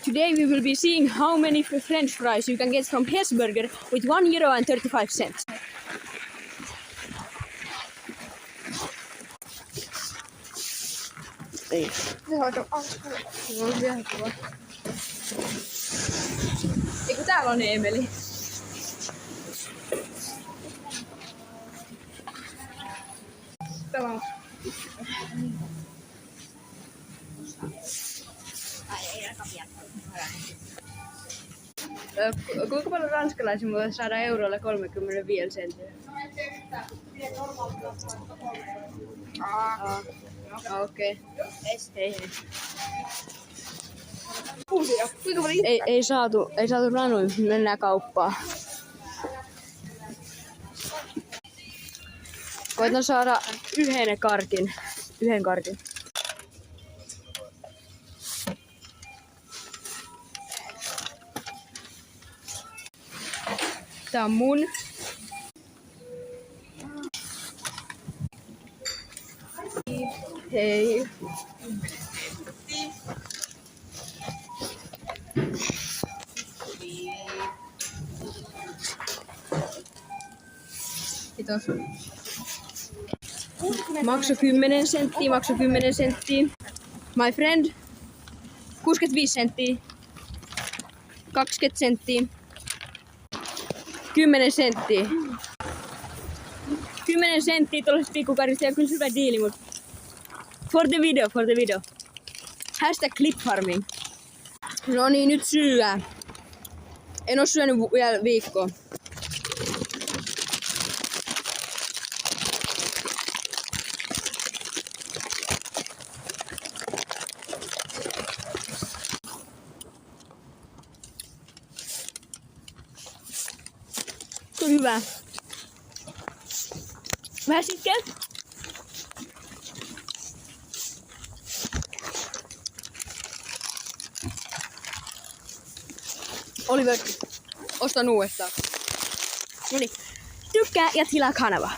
Today we will be seeing how many French fries you can get from Hesburger with €1.35. Ei. Eikö täällä on Emeli? Täällä on. Kuinka paljon ranskalaisia voi saada eurolla 35 senttiä? Okei. Hei. Ei saatu ranoja, mennään kauppaan. Koitan saada yhden karkin. Tää on mun. Hei. Kiitos. Makso 10 senttiä. My friend. 65 senttiä. 20 senttiä. 10 senttiä. 10 senttiä tuollaiset pikkukarista ja kyllä hyvä diili, mut for the video. Hashtag clipfarming. No niin, nyt syödään. En oo syönyt vielä viikkoa. Se on hyvä. Vähän sitkeä. Oliver, ostan uudestaan. Noniin, tykkää ja tilaa kanavaa.